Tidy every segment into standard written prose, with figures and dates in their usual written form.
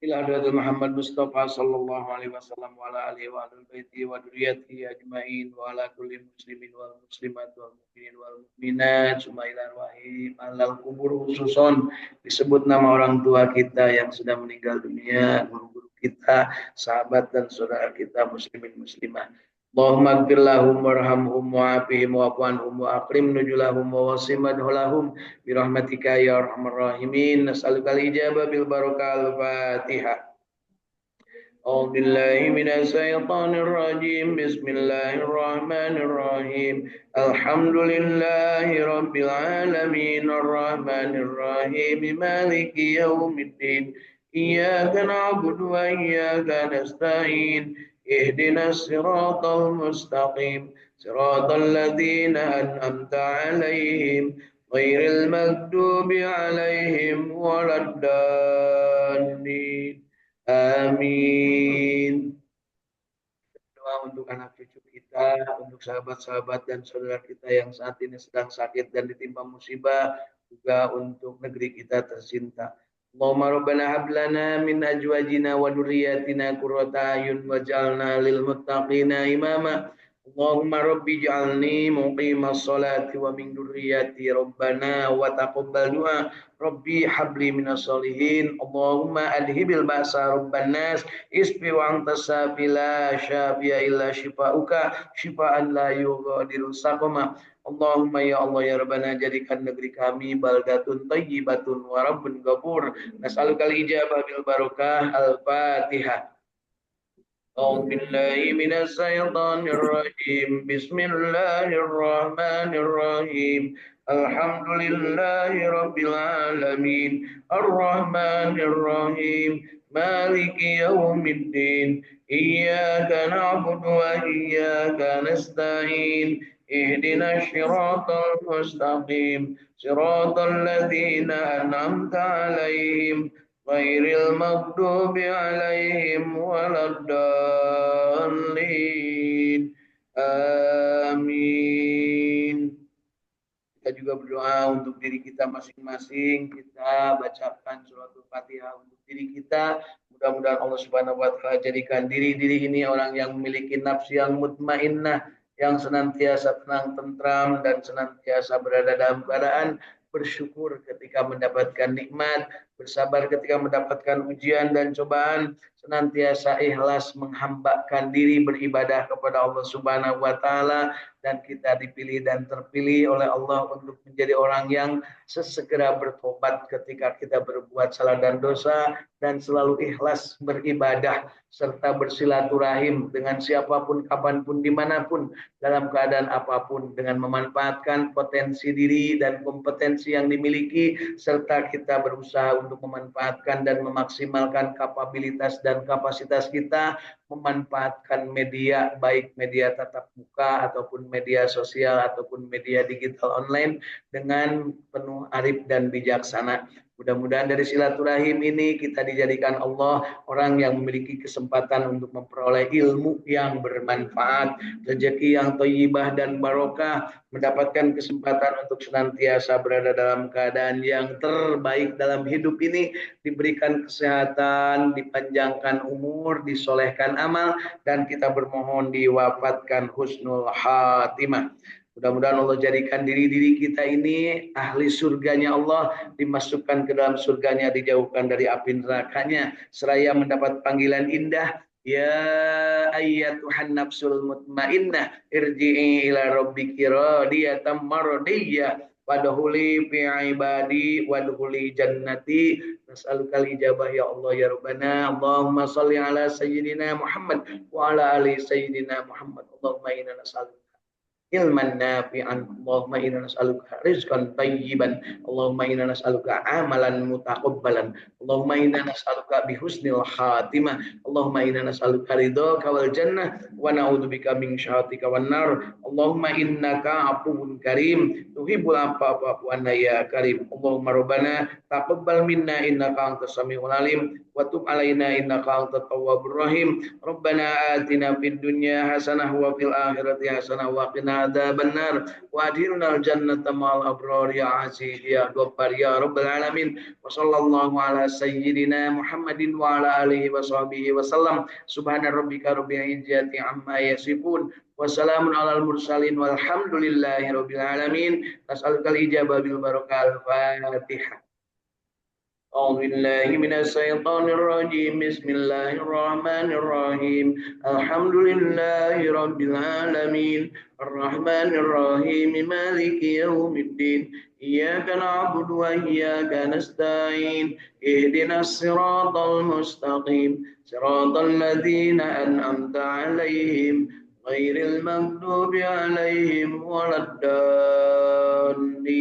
ila hadratil Muhammad Mustafa sallallahu alaihi wasallam wa ala alihi wa ahli baiti wa dzurriyyati ajmain wa ala kulli muslimin wal muslimat wal mu'minin wal mu'minat summa ila arwahi alal kubur, khususon disebut nama orang tua kita yang sudah meninggal dunia, guru-guru kita, sahabat dan saudara kita muslimin muslimah. Allahumma ighfir lahum warhamhum wa'afihim wa'fu anhum wa akrim nuzulahum wa wasi' madhulahum birahmatika ya arhamar rahimin. Nas'aluka al-ijabah bil barakah al-Fatihah. أعوذ بالله من الشيطان الرجيم بسم الله الرحمن الرحيم الحمد لله رب العالمين الرحمن الرحيم مالك يوم الدين إياك نعبد وإياك نستعين اهدنا الصراط المستقيم صراط الذين أنعمت عليهم غير المغضوب عليهم ولا الضالين. Amin. Doa untuk anak cucu kita, untuk sahabat-sahabat dan saudara kita yang saat ini sedang sakit dan ditimpa musibah, juga untuk negeri kita tercinta. Allahumma rabbana hab lana min azwajina wa dzurriyyatina qurrata a'yun waj'alna lil muttaqina imama. Allahumma rabbi ij'alni muqimas sholati wa min dzurriyyati rabbana wa taqabbal du'a. Rabbi habli minas solihin. Allahumma adhibil ba'sa rabban nas isfi wa anta syafi la syafi'a illa syifa'uka syifa'an la yughadiru saqama. Allahumma ya Allah ya Rabbana jadikan negeri kami baldatun thayyibatun wa rabbun ghafur. Nas'aluka al-ijabah bil barakah. Al-Fatihah. أعوذ بالله من الشيطان الرجيم بسم الله الرحمن الرحيم الحمد لله رب العالمين الرحمن الرحيم مالك يوم الدين إياك نعبد وإياك نستعين اهدنا الصراط المستقيم صراط الذين أنعمت عليهم غير المغضوب عليهم ولا الضالين. Amin. Kita juga berdoa untuk diri kita masing-masing. Kita bacakan suratul Fatihah untuk diri kita. Mudah-mudahan Allah Subhanahu wa taala jadikan diri-diri ini orang yang memiliki nafsu yang mutmainnah, yang senantiasa tenang, tentram, dan senantiasa berada dalam keadaan bersyukur ketika mendapatkan nikmat, bersabar ketika mendapatkan ujian dan cobaan, senantiasa ikhlas menghambakan diri beribadah kepada Allah Subhanahu wa taala, dan kita dipilih dan terpilih oleh Allah untuk menjadi orang yang sesegera bertobat ketika kita berbuat salah dan dosa, dan selalu ikhlas beribadah serta bersilaturahim dengan siapapun, kapanpun, dimanapun, dalam keadaan apapun, dengan memanfaatkan potensi diri dan kompetensi yang dimiliki, serta kita berusaha untuk memanfaatkan dan memaksimalkan kapabilitas dan kapasitas kita, memanfaatkan media, baik media tatap muka ataupun media sosial ataupun media digital online dengan penuh arif dan bijaksana. Mudah-mudahan dari silaturahim ini kita dijadikan Allah orang yang memiliki kesempatan untuk memperoleh ilmu yang bermanfaat, rezeki yang thayyibah dan barokah, mendapatkan kesempatan untuk senantiasa berada dalam keadaan yang terbaik dalam hidup ini, diberikan kesehatan, dipanjangkan umur, disolehkan amal, dan kita bermohon diwafatkan husnul khatimah. Mudah-mudahan Allah jadikan diri-diri kita ini ahli surganya Allah, dimasukkan ke dalam surganya, dijauhkan dari api nerakanya, seraya mendapat panggilan indah, ya ayyatuhan nafsul mutmainnah irji'i ila rabbiki radiyatan mardiyah wadkhuli fi ibadi wadkhuli jannati. Nas'aluka al-ijabah ya Allah ya Rabbana. Allahumma shalli ala sayyidina Muhammad wa ala ali sayyidina Muhammad. Allahumma inna nas'aluka ilman nafi'an. Allahumma inna nas'aluka rizqan tayyiban. Allahumma inna nas'aluka amalan mutaqabbalan. Allahumma inna nas'aluka bihusnil khatimah. Allahumma inna nas'aluka ridhaka wal jannah wa na'udzubika min syakhatika wan nar. Allahumma innaka afuwun karim tuhibbul afwa fa'fu anna ya karim. Allahumma rabbana taqabbal minna innaka antas samiul alim wa tub alaina innaka antat tawwabur rahim. Rabbana atina fid dunya hasanah wa fil akhirati hasanah wa qina عذاب النار وأدخلنا الجنة مع الأبرار يا عزيز يا غفار يا رب العالمين وصلى الله على سيدنا محمد وعلى آله وصحبه وسلم سبحان ربك رب العزة عما يصفون وسلام على المرسلين والحمد لله رب العالمين نسألك الإجابة بالبركة الفاتحة أعوذ بالله من الشيطان الرجيم بسم الله الرحمن الرحيم الحمد لله رب العالمين الرحمن الرحيم مالك يوم الدين إياك نعبد وإياك نستعين اهدنا الصراط المستقيم صراط الذين أنعمت عليهم غير المغضوب عليهم ولا الضالين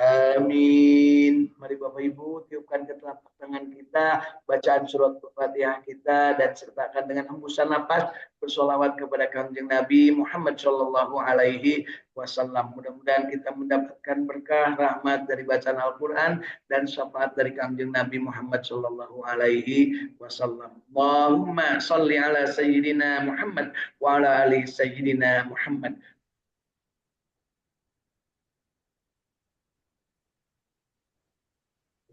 Amin. Mari Bapak Ibu tiupkan ke telapak tangan kita bacaan surat Al-Fatihah kita dan sertakan dengan hembusan napas bersolawat kepada Kanjeng Nabi Muhammad Shallallahu Alaihi Wasallam. Mudah-mudahan kita mendapatkan berkah rahmat dari bacaan Al-Quran dan syafaat dari Kanjeng Nabi Muhammad Shallallahu Alaihi Wasallam. Allahumma salli ala Sayyidina Muhammad wa ala ali Sayyidina Muhammad.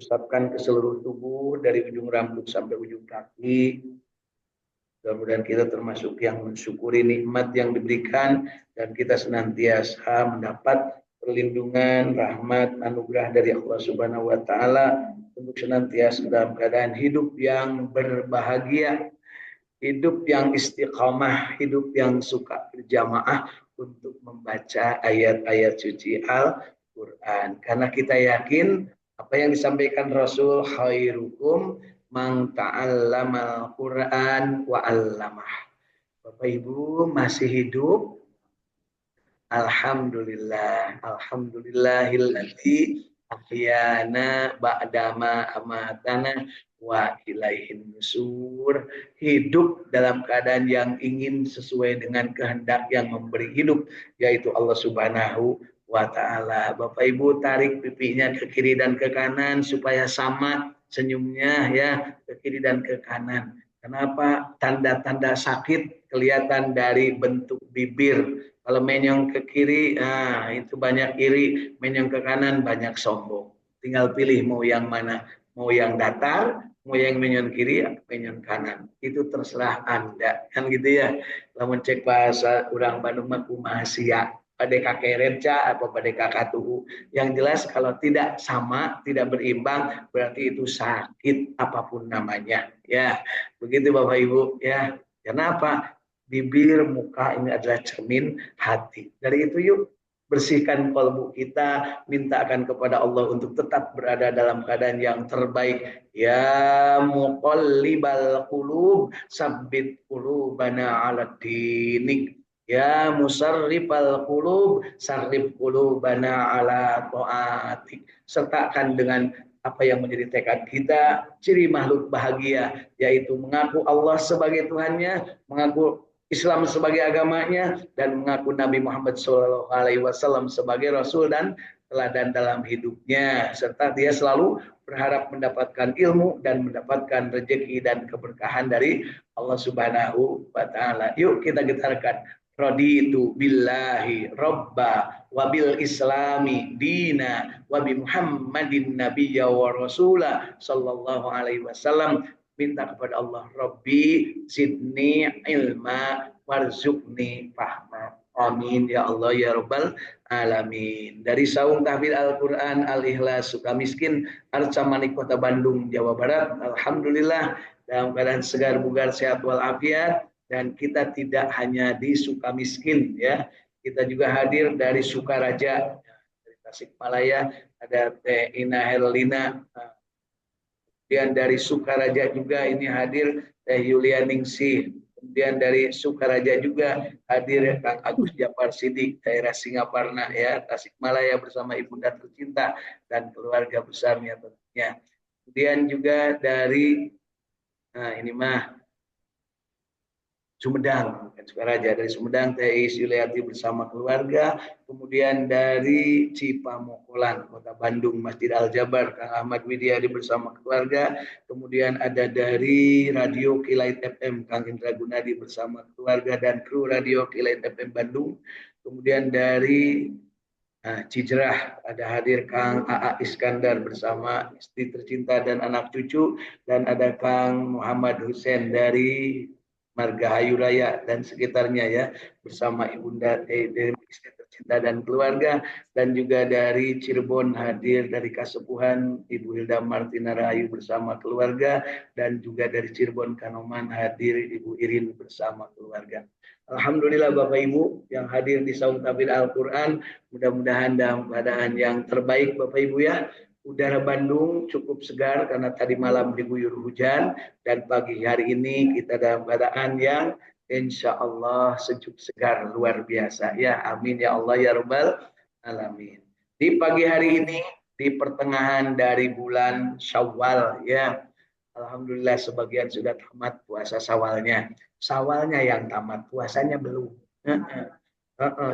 Usapkan ke seluruh tubuh dari ujung rambut sampai ujung kaki. Mudah-mudahan kita termasuk yang mensyukuri nikmat yang diberikan dan kita senantiasa mendapat perlindungan, rahmat, anugerah dari Allah Subhanahu wa taala untuk senantiasa dalam keadaan hidup yang berbahagia, hidup yang istiqamah, hidup yang suka berjamaah untuk membaca ayat-ayat suci Al-Qur'an. Karena kita yakin apa yang disampaikan Rasul khairukum man ta'allamal Qur'an wa 'allamah. Bapak Ibu masih hidup? Alhamdulillah. Alhamdulillahilladzi ahyana ba'dama amatana wa ilaihin nusur. Hidup dalam keadaan yang ingin sesuai dengan kehendak yang memberi hidup, yaitu Allah Subhanahu wa ta'ala. Bapak Ibu tarik pipinya ke kiri dan ke kanan supaya sama senyumnya ya, ke kiri dan ke kanan. Kenapa? Tanda-tanda sakit kelihatan dari bentuk bibir. Kalau menyong ke kiri, itu banyak iri, menyong ke kanan banyak sombong. Tinggal pilih mau yang mana, mau yang datar, mau yang menyong kiri, menyong kanan. Itu terserah Anda, kan gitu ya. Kalau mencek bahasa orang Bandung mah kumaha sia. Pada kakek reca atau pada kakak tuhu. Yang jelas kalau tidak sama, tidak berimbang, berarti itu sakit apapun namanya. Ya, begitu Bapak Ibu. Ya, kenapa? Bibir, muka ini adalah cermin hati. Dari itu yuk bersihkan kalbu kita, mintakan kepada Allah untuk tetap berada dalam keadaan yang terbaik. Ya muqallibal qulub, sabbit qulubana ala dinik. Ya musarrifal qulub, sarrif qulubana ala ta'atik. Sertakan dengan apa yang menjadi tekad kita, ciri makhluk bahagia, yaitu mengaku Allah sebagai Tuhannya, mengaku Islam sebagai agamanya, dan mengaku Nabi Muhammad SAW sebagai Rasul dan teladan dalam hidupnya, serta dia selalu berharap mendapatkan ilmu dan mendapatkan rezeki dan keberkahan dari Allah Subhanahu wa taala. Yuk kita getarkan. Raditu billahi robba wabil islami dina wabi Muhammadin nabiyya wa rasula sallallahu alaihi wasallam. Minta kepada Allah, Rabbi zidni ilma warzuqni fahma. Amin ya Allah ya Rabbal alamin. Dari Saung Tahfidz Al-Qur'an Al-Ikhlas Sukamiskin, Arca Manik, Kota Bandung, Jawa Barat. Alhamdulillah dalam keadaan segar bugar sehat walafiat, dan kita tidak hanya di Sukamiskin ya. Kita juga hadir dari Sukaraja, dari Tasikmalaya ada Teh Ina Herlina. Kemudian dari Sukaraja juga ini hadir Teh Yulia Ningsih. Kemudian dari Sukaraja juga hadir Kang Agus Japar Sidik, daerah Singaparna ya, Tasikmalaya bersama ibunda tercinta dan keluarga besarnya tentunya. Kemudian juga dari ini mah Sumedang, Sukaraja, dari Sumedang Teh Yuliati bersama keluarga. Kemudian dari Cipamokolan, Kota Bandung, Masjid Al-Jabar, Kang Ahmad Widyadi bersama keluarga. Kemudian ada dari Radio Kilait FM, Kang Indra Gunadi bersama keluarga dan kru Radio Kilait FM Bandung. Kemudian dari Cijerah ada hadir Kang AA Iskandar bersama istri tercinta dan anak cucu, dan ada Kang Muhammad Hussein dari Margahayu Raya dan sekitarnya ya, bersama Ibunda dari istri tercinta dan keluarga, dan juga dari Cirebon hadir dari Kasepuhan Ibu Hilda Martina Rahayu bersama keluarga, dan juga dari Cirebon Kanoman hadir Ibu Irin bersama keluarga. Alhamdulillah Bapak Ibu yang hadir di Saung Tabir Al-Quran, mudah-mudahan dalam keadaan yang terbaik Bapak Ibu ya. Udara Bandung cukup segar karena tadi malam diguyur hujan, dan pagi hari ini kita dalam keadaan yang insya Allah sejuk segar luar biasa ya. Amin ya Allah ya Rabbal Alamin. Di pagi hari ini di pertengahan dari bulan Syawal ya. Alhamdulillah sebagian sudah tamat puasa Syawalnya. Syawalnya yang tamat, puasanya belum.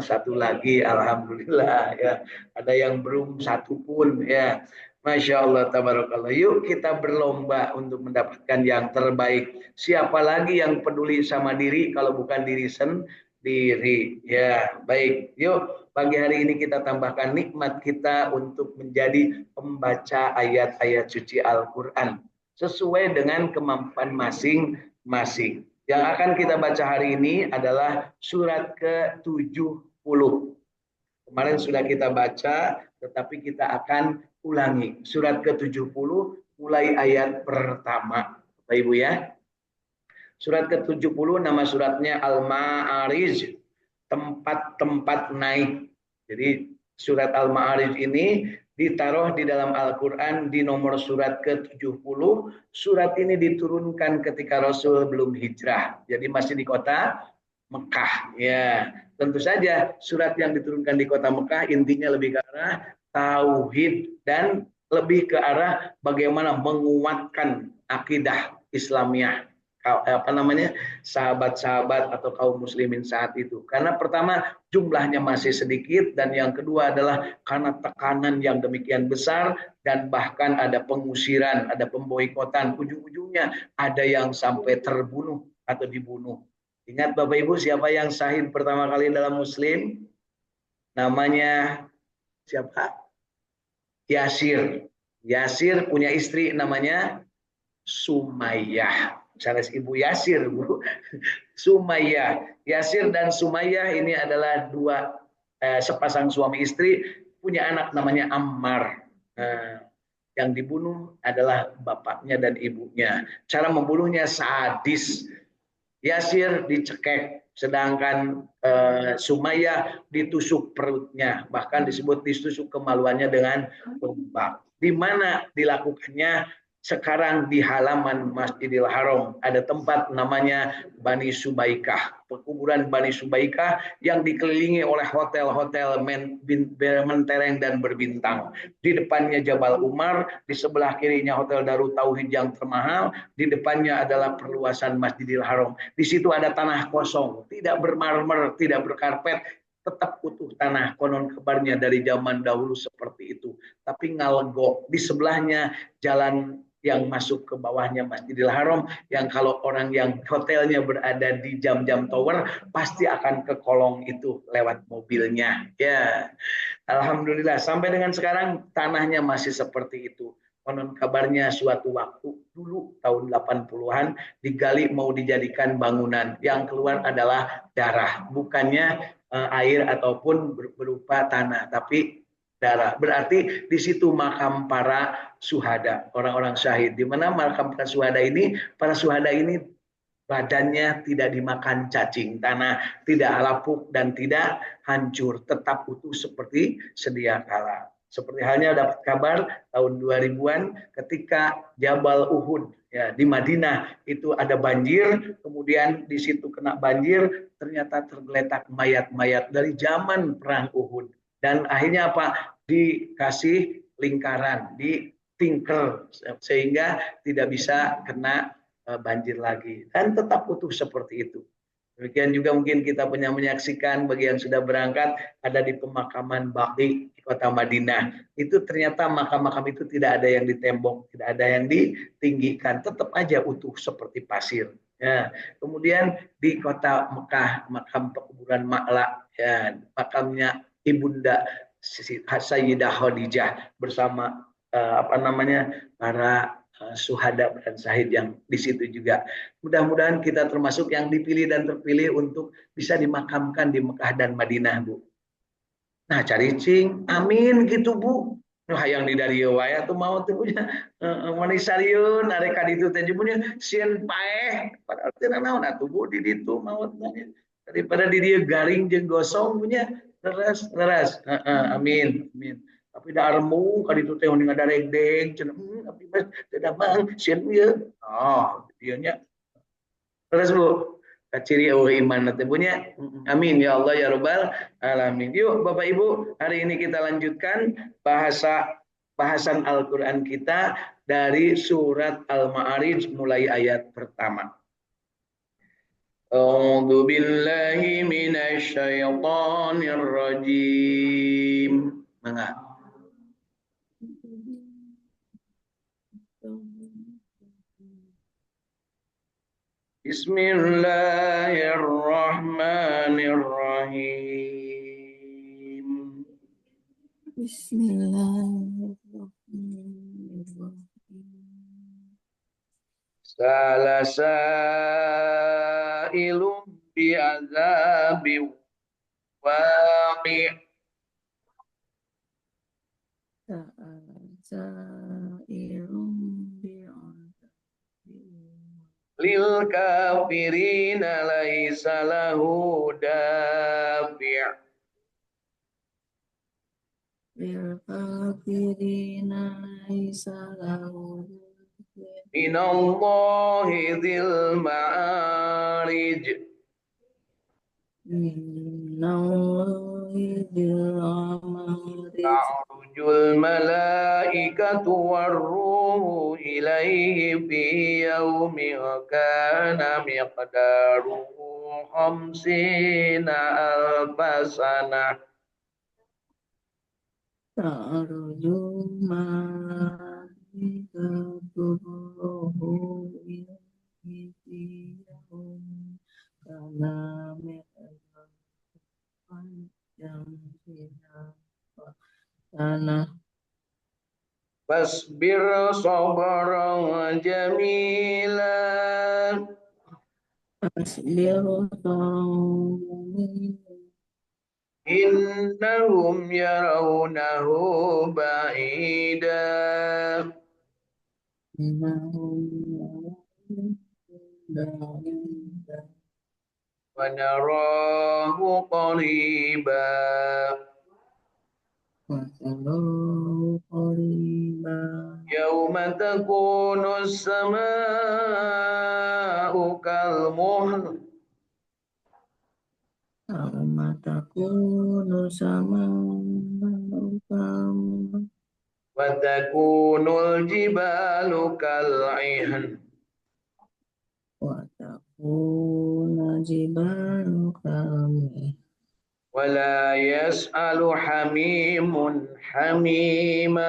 Satu lagi, alhamdulillah ya. Ada yang belum satu pun ya. Masya Allah, tabarakallah. Yuk kita berlomba untuk mendapatkan yang terbaik. Siapa lagi yang peduli sama diri kalau bukan diri sendiri? Ya, baik. Yuk, pagi hari ini kita tambahkan nikmat kita untuk menjadi pembaca ayat-ayat suci Al-Quran sesuai dengan kemampuan masing-masing. Yang akan kita baca hari ini adalah surat ke-70. Kemarin sudah kita baca, tetapi kita akan ulangi. Surat ke-70 mulai ayat pertama. Bapak Ibu ya. Surat ke-70 nama suratnya Al-Ma'arij, tempat-tempat naik. Jadi surat Al-Ma'arij ini ditaruh di dalam Al-Quran di nomor surat ke-70. Surat ini diturunkan ketika Rasul belum hijrah. Jadi masih di kota Mekah. Ya, tentu saja surat yang diturunkan di kota Mekah intinya lebih ke arah tauhid dan lebih ke arah bagaimana menguatkan akidah Islamiyah, sahabat-sahabat atau kaum muslimin saat itu. Karena pertama jumlahnya masih sedikit, dan yang kedua adalah karena tekanan yang demikian besar, dan bahkan ada pengusiran, ada pemboikotan, ujung-ujungnya ada yang sampai terbunuh atau dibunuh. Ingat Bapak Ibu, siapa yang syahid pertama kali dalam Muslim? Namanya siapa? Yasir. Yasir punya istri namanya Sumayyah. Misalnya Ibu Yasir, Bu. Sumayyah. Yasir dan Sumayyah ini adalah dua sepasang suami istri, punya anak namanya Ammar. Yang dibunuh adalah bapaknya dan ibunya. Cara membunuhnya sadis. Yasir dicekek, sedangkan Sumayyah ditusuk perutnya, bahkan disebut ditusuk kemaluannya dengan tombak. Di mana dilakukannya? Sekarang di halaman Masjidil Haram ada tempat namanya Bani Subaikah, pekuburan Bani Subaikah yang dikelilingi oleh hotel-hotel mentereng dan berbintang. Di depannya Jabal Umar, di sebelah kirinya Hotel Darut Tauhid yang termahal, di depannya adalah perluasan Masjidil Haram. Di situ ada tanah kosong, tidak bermarmer, tidak berkarpet, tetap utuh tanah, konon kabarnya dari zaman dahulu seperti itu, tapi ngalegok. Di sebelahnya jalan yang masuk ke bawahnya Masjidil Haram, yang kalau orang yang hotelnya berada di jam-jam tower pasti akan ke kolong itu lewat mobilnya. Ya, alhamdulillah sampai dengan sekarang tanahnya masih seperti itu. Konon kabarnya suatu waktu dulu tahun 80-an digali mau dijadikan bangunan, yang keluar adalah darah, bukannya air ataupun berupa tanah, tapi darah. Berarti di situ makam para syuhada, orang-orang syahid. Di mana makam para syuhada ini, badannya tidak dimakan cacing tanah, tidak lapuk dan tidak hancur, tetap utuh seperti sedia kala. Seperti halnya dapat kabar tahun 2000-an ketika Jabal Uhud ya, di Madinah itu ada banjir, kemudian di situ kena banjir, ternyata tergeletak mayat-mayat dari zaman perang Uhud. Dan akhirnya apa? Dikasih lingkaran, ditingkel sehingga tidak bisa kena banjir lagi, dan tetap utuh seperti itu. Demikian juga mungkin kita punya menyaksikan bagi yang sudah berangkat ada di pemakaman Baqi di kota Madinah. Itu ternyata makam-makam itu tidak ada yang ditembok, tidak ada yang ditinggikan, tetap aja utuh seperti pasir. Ya. Kemudian di kota Mekah, makam pekuburan Ma'la ya makamnya ibunda Sayyidah Khadijah bersama apa namanya para syuhada dan syahid yang di situ juga. Mudah-mudahan kita termasuk yang dipilih dan terpilih untuk bisa dimakamkan di Mekah dan Madinah, Bu. Nah, cari cing, amin gitu, Bu. Nuh hayang di dari wae tuh mau tuh punya manisariun areka ditu teh punya sieun paeh padahal teu naon atuh Bu di ditu maot daripada di dieu garing jeung gosong punya leres amin amin tapi da aremu ka ditu teh uning ngadareg-deg cenah tapi mah teu damang sieun ieu oh dieu nya leres Bu ciri iman nanti punya amin ya Allah ya Rabbal alamin. Yuk Bapak Ibu, hari ini kita lanjutkan bahasan Al-Qur'an kita dari surat Al-Ma'arij mulai ayat pertama. A'udzu billahi minasy syaithanir rajim. Mangga. Bismillahirrahmanirrahim. Bismillahirrahmanirrahim. Salah sailum bi'adzabi waqi' Sa'irun bi'adabin lil kafirina laisa lahu dafi' lil kafirina laisa lahu dafi' minallahi dzil ma'arij minallahi dzil ma'arij ta'rujul malaikatu warruhu ilaihi fi yaumin kana miqdaruhu khamsina alfasana ta'ruju malaikatuhu ilaihi fi yawmin kana miqdaruhu tanah fasbir sabran jamila asbiru jamil innahum yarawnahu ba'ida innahum wa narahu qariba wa sallallahu qariba yawma takunu as-sama'u kalmuhl yawma takunu sama'ukum wa takunul jibalu kal'ihn wa takuna jibalu kami wala yas'alu hamimun hamima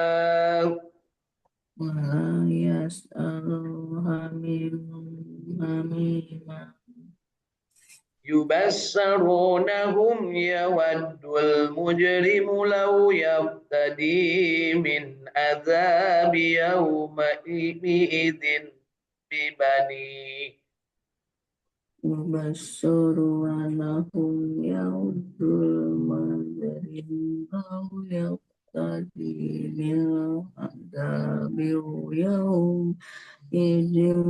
wa la yas'alu hamima yubassarunahum yawaddul mujrimu law yaftadi min azabi yawma idin bibani Yubasyuru anahum yaudul madarin au yaktadi min adabi yaum idin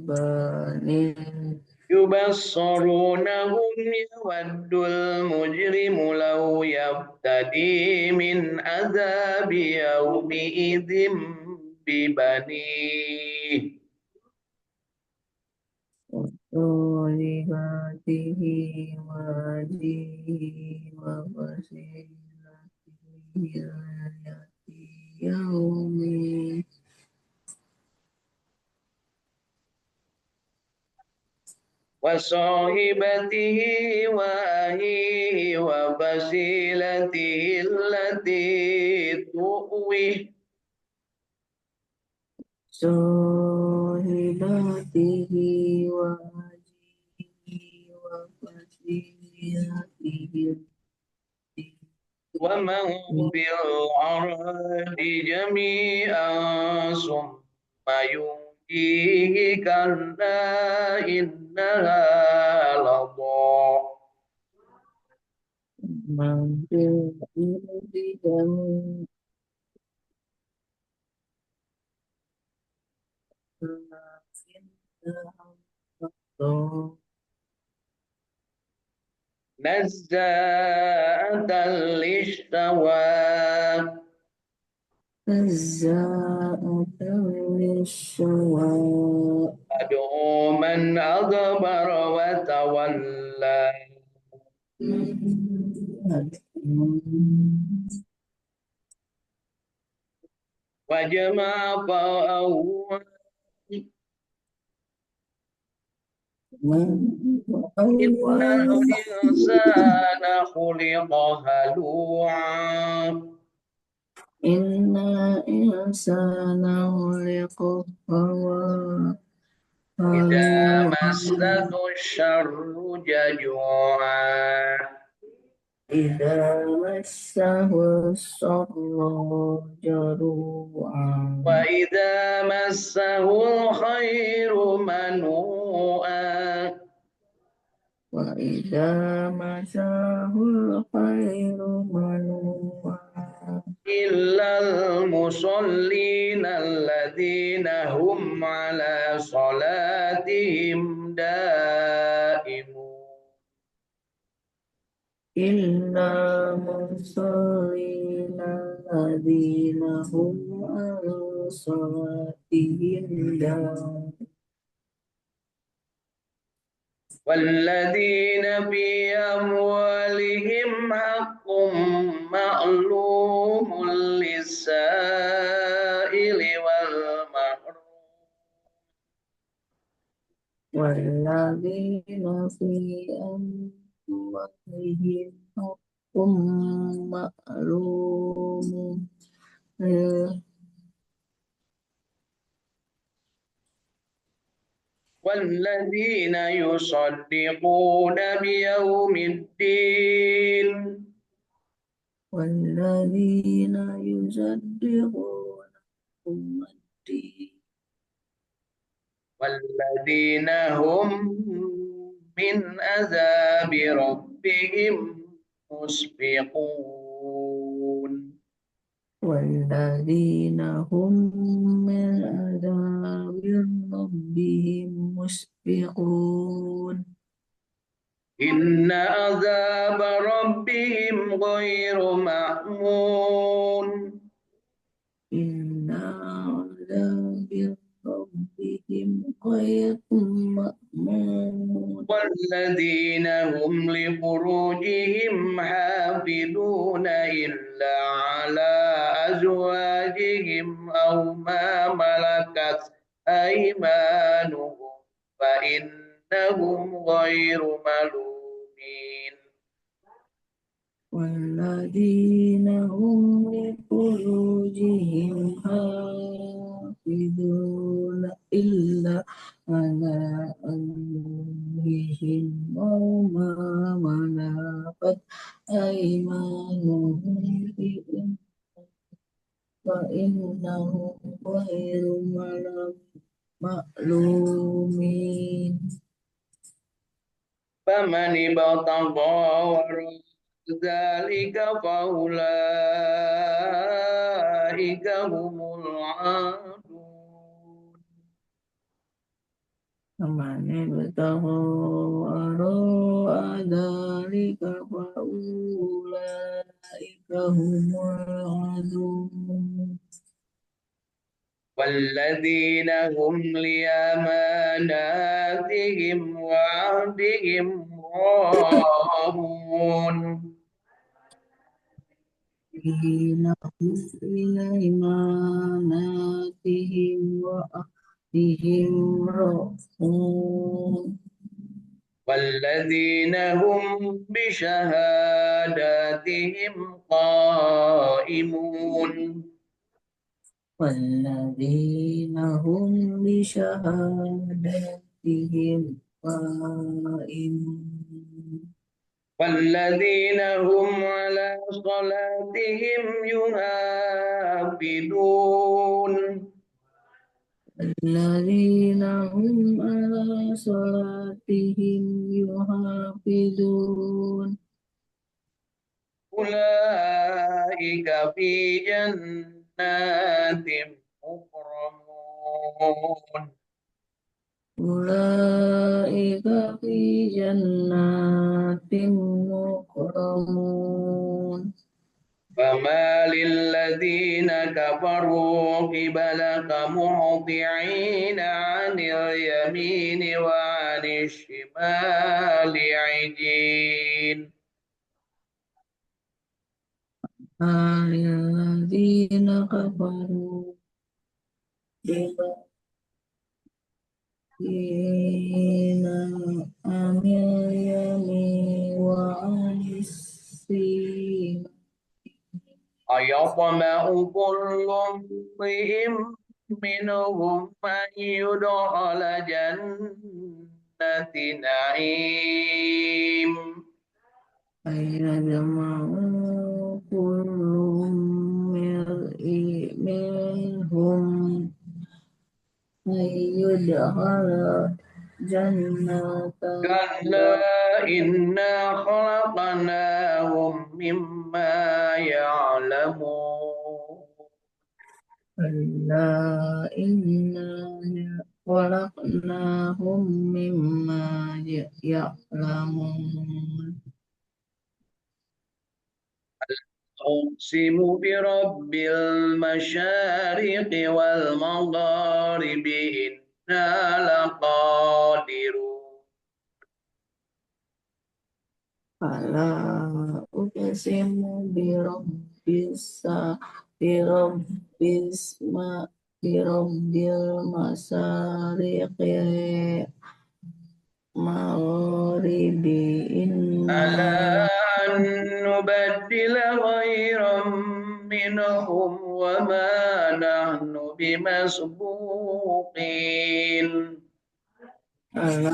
banin yubassarunahum yawaddul mujrimu law yaftadi min azabi yawmi idin bibani Wasolibatihi wajihi wa wasilatihi ayati yaumi wa sahibatihi wa ahihi wa fasilatihi allati tu'wih Sohibatihi wa ajihi wa ذريتهم ومن في الأرض جميعا ثم ينجيه كلا إنها لظى من في الأرض جميعا نزاعة للشوى نزاعة للشوى تدعو من أدبر وتولى وجمع فأوعى إن الإنسان خلق هلوعا إن الإنسان خلق إذا هلوعا مسه الشر جزوعا إذا مسه الشر جزوعا وإذا مسه الخير منوعا وإذا مسه الخير منوعا إلا المصلين الذين هم على صلاتهم دائمون إلا المصلين الذين هم على صلاتهم دائمون والذين في أموالهم حق معلوم للسائل والمحروم والذين في أموالهم حق معلوم والذين يصدقون بيوم الدين والذين يصدقون يوم الدين والذين هم من عذاب ربهم مشفقون والذين هم من عذاب ربهم مشفقون إن عذاب ربهم غير مأمون إن عذاب ربهم غير مأمون والذين هم لفروجهم حافظون إلا على أزواجهم أو ما ملكت أيمانهم فإنهم غير ملومين والذين هم لفروجهم حافظون إلا على أزواجهم أو ما ملكت أيمانهم فإنهم غير مألومين فمن ابتغى وراء ذلك فأولئك هم العادون فمن ابتغى وراء ذلك فأولئك هم العادون والذين هم لأماناتهم وعهدهم راعون الذين هم لأماناتهم وعهدهم راعون والذين هم بشهاداتهم قائمون والذين هم بشهاداتهم قائمون والذين هم على صلاتهم يحافظون الذين هم على صلاتهم يحافظون أولئك في جنات مكرمون أولئك في جنات مكرمون فما للذين كفروا قبلك مهطعين عن اليمين وعن الشمال عجين الذين كفروا بالذين عن اليمين وعن الشمال أيطمع كل امرئ منهم أن يدخل جنة نعيم فيجمع كل امرئ منهم أن يدخل جنة كلا إنا خلقناهم مما يعلمون كلا إنا خلقناهم مما يعلمون أقسم برب المشارق والمغارب إنا لقادرون فلا أقسم برب برب المشارق مغارب ألا إنا أن نبدل خيرا منهم وما نحن بمسبوقين على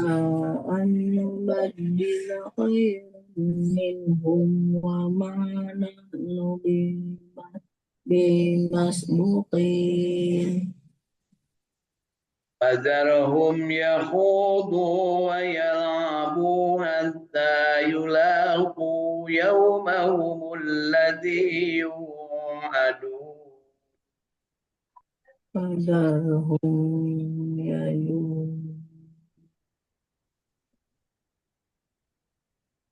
أن نبدل خيرا منهم وما نحن بمسبوقين فذرهم يخوضوا ويلعبوا حتى يلاقوا يومهم الذي يوعدون فذرهم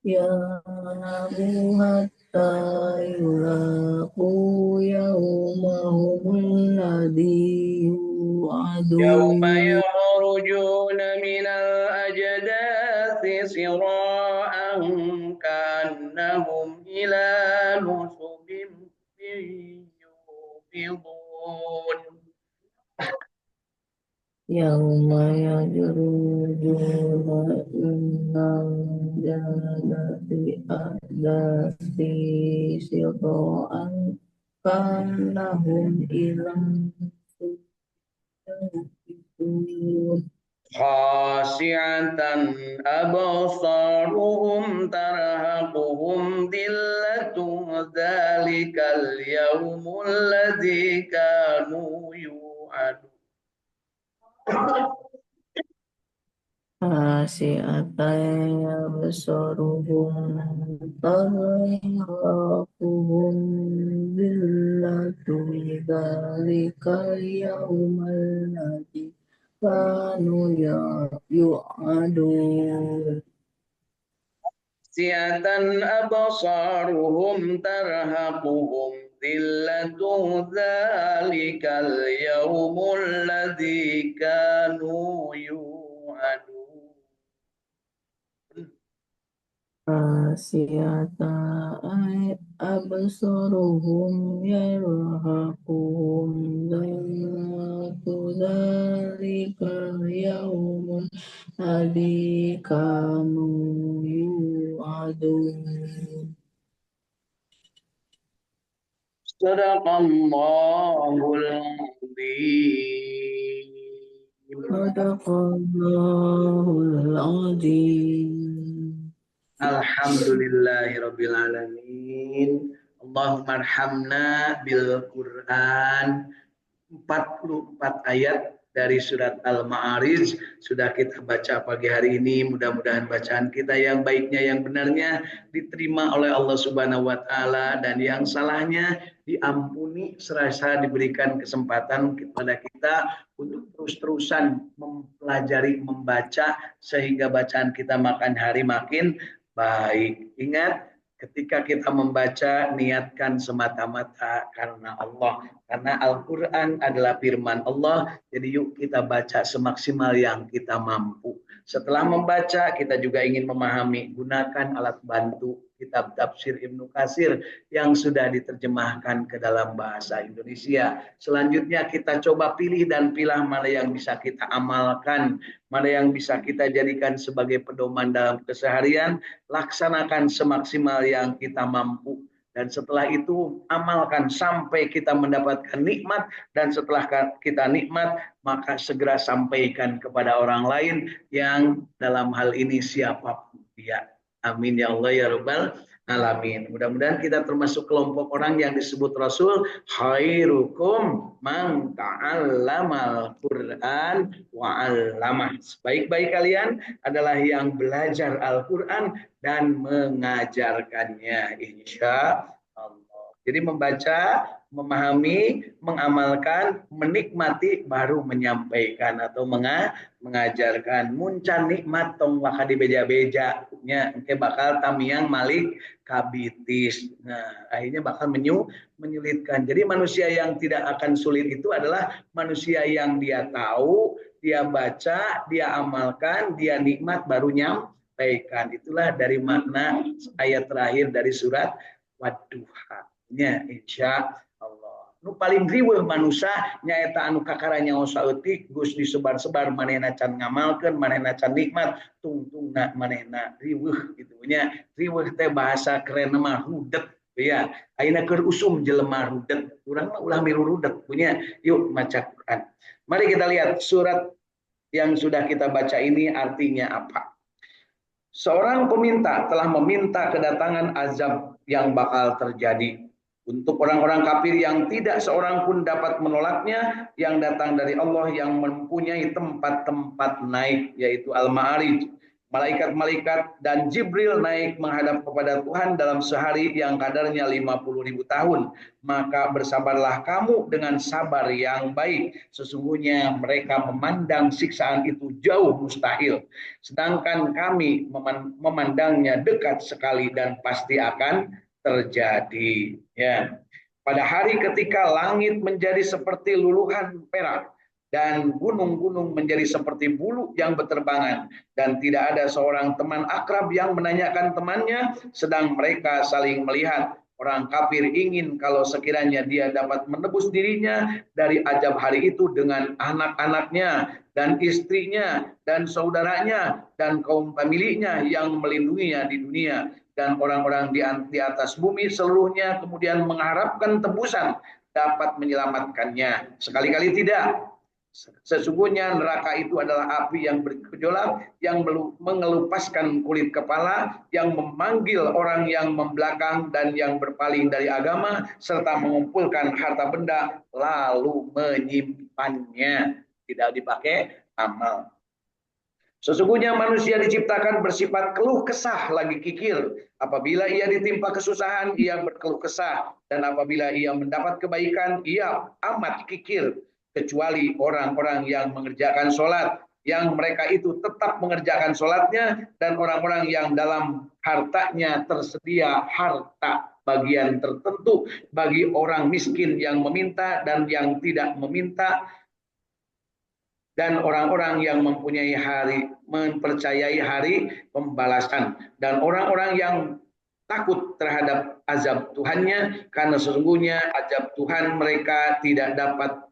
يلعبوا حتى يلاقوا يومهم الذي يوم يوعدون يخرجون من الأجداث سراعا كأنهم إلى نصب يوفضون يوم يخرجون من الأجداث سراعا كأنهم إلى نصب يوفضون خاشعة أبصارهم ترهقهم ذلة ذلك اليوم الذي كانوا يوعدون خاشعة أبصارهم ترهقهم ذلة ذلك اليوم الذي كانوا يوعدون خاشعة أبصارهم ترهقهم ذلة ذلك اليوم الذي كانوا يوعدون خاشعة أبصارهم يرهقهم ذلة ذلك اليوم الذي كانوا يوعدون صدق الله العظيم صدق الله العظيم Alhamdulillahirabbil alamin. Allahumma arhamna bil Qur'an. 44 ayat dari surat Al-Ma'arij sudah kita baca pagi hari ini. Mudah-mudahan bacaan kita yang baiknya, yang benarnya diterima oleh Allah Subhanahu wa taala, dan yang salahnya diampuni serasa diberikan kesempatan kepada kita untuk terus-terusan mempelajari, membaca, sehingga bacaan kita makan hari makin baik. Ingat, ketika kita membaca, niatkan semata-mata karena Allah. Karena Al-Quran adalah firman Allah, jadi yuk kita baca semaksimal yang kita mampu. Setelah membaca, kita juga ingin memahami, gunakan alat bantu kitab tafsir Ibnu Katsir yang sudah diterjemahkan ke dalam bahasa Indonesia. Selanjutnya kita coba pilih dan pilah mana yang bisa kita amalkan, mana yang bisa kita jadikan sebagai pedoman dalam keseharian, laksanakan semaksimal yang kita mampu. Dan setelah itu amalkan sampai kita mendapatkan nikmat, dan setelah kita nikmat maka segera sampaikan kepada orang lain yang dalam hal ini siapapun dia. Amin ya Allah ya Rabbal alamin. Mudah-mudahan kita termasuk kelompok orang yang disebut Rasul khairukum man ta'allamal Qur'an wa 'allamah. Baik-baik kalian adalah yang belajar Al-Qur'an dan mengajarkannya, insya Allah. Jadi membaca, memahami, mengamalkan, menikmati, baru menyampaikan atau mengajarkan. Muncan nikmat tong waka di beja-beja nya engke bakal tamiang malik kabitis. Nah, akhirnya bakal menyulitkan. Jadi manusia yang tidak akan sulit itu adalah manusia yang dia tahu, dia baca, dia amalkan, dia nikmat, baru nyampaikan. Itulah dari makna ayat terakhir dari surat Wadduha. Nya insya Allah. Nu paling riweuh manusia nyaeta anu kakaranya saeutik geus disebar-sebar, manehna can ngamalkeun, manehna can nikmat, tungtungna manehna riweuh gitu nya. Riweuh teh bahasa keren mah rudet ya. Ayeuna keur usum jelema rudet. Urang mah ulah milu rudet punya. Yuk maca Quran. Mari kita lihat surat yang sudah kita baca ini artinya apa. Seorang peminta telah meminta kedatangan azab yang bakal terjadi untuk orang-orang kafir yang tidak seorang pun dapat menolaknya, yang datang dari Allah yang mempunyai tempat-tempat naik, yaitu Al-Ma'arij. Malaikat-malaikat dan Jibril naik menghadap kepada Tuhan dalam sehari yang kadarnya 50.000 tahun. Maka bersabarlah kamu dengan sabar yang baik. Sesungguhnya mereka memandang siksaan itu jauh mustahil. Sedangkan kami memandangnya dekat sekali dan pasti akan terjadi. Ya. Pada hari ketika langit menjadi seperti luluhan perak dan gunung-gunung menjadi seperti bulu yang berterbangan, dan tidak ada seorang teman akrab yang menanyakan temannya, sedang mereka saling melihat. Orang kafir ingin kalau sekiranya dia dapat menebus dirinya dari azab hari itu dengan anak-anaknya dan istrinya dan saudaranya dan kaum pemiliknya yang melindunginya di dunia, dan orang-orang di atas bumi seluruhnya kemudian mengharapkan tebusan dapat menyelamatkannya. Sekali-kali tidak. Sesungguhnya neraka itu adalah api yang bergejolak, yang mengelupaskan kulit kepala, yang memanggil orang yang membelakang dan yang berpaling dari agama, serta mengumpulkan harta benda lalu menyimpannya. Tidak dipakai amal. Sesungguhnya manusia diciptakan bersifat keluh kesah lagi kikir. Apabila ia ditimpa kesusahan, ia berkeluh kesah. Dan apabila ia mendapat kebaikan, ia amat kikir. Kecuali orang-orang yang mengerjakan sholat, yang mereka itu tetap mengerjakan sholatnya, dan orang-orang yang dalam hartanya tersedia harta bagian tertentu bagi orang miskin yang meminta dan yang tidak meminta, dan orang-orang yang mempercayai hari pembalasan, dan orang-orang yang takut terhadap azab Tuhannya, karena sesungguhnya azab Tuhan mereka tidak dapat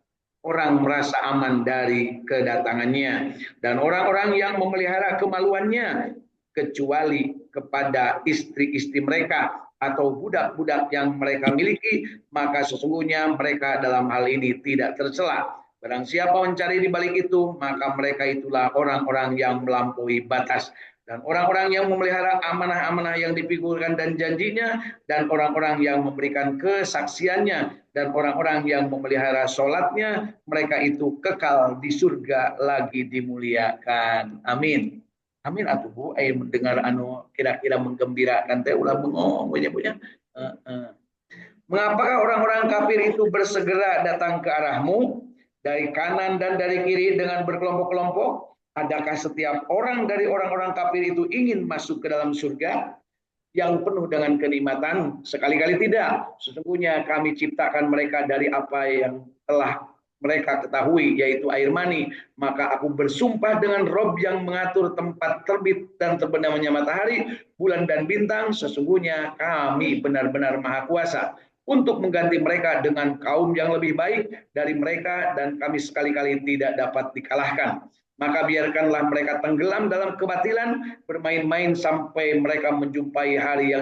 orang merasa aman dari kedatangannya, dan orang-orang yang memelihara kemaluannya kecuali kepada istri-istri mereka atau budak-budak yang mereka miliki, maka sesungguhnya mereka dalam hal ini tidak tercela. Barang siapa mencari di balik itu, maka mereka itulah orang-orang yang melampaui batas. Dan orang-orang yang memelihara amanah-amanah yang dipikirkan dan janjinya, dan orang-orang yang memberikan kesaksiannya, dan orang-orang yang memelihara sholatnya, mereka itu kekal di surga lagi dimuliakan. Amin. Amin atuh mendengar anu kira-kira menggembirakan teh ulah bengong punya. Mengapakah orang-orang kafir itu bersegera datang ke arahmu dari kanan dan dari kiri dengan berkelompok-kelompok? Adakah setiap orang dari orang-orang kafir itu ingin masuk ke dalam surga yang penuh dengan kenikmatan? Sekali-kali tidak. Sesungguhnya kami ciptakan mereka dari apa yang telah mereka ketahui, yaitu air mani. Maka aku bersumpah dengan Rob yang mengatur tempat terbit dan terbenamnya matahari, bulan dan bintang. Sesungguhnya kami benar-benar maha kuasa untuk mengganti mereka dengan kaum yang lebih baik dari mereka, dan kami sekali-kali tidak dapat dikalahkan. Maka biarkanlah mereka tenggelam dalam kebatilan, bermain-main sampai mereka menjumpai hari yang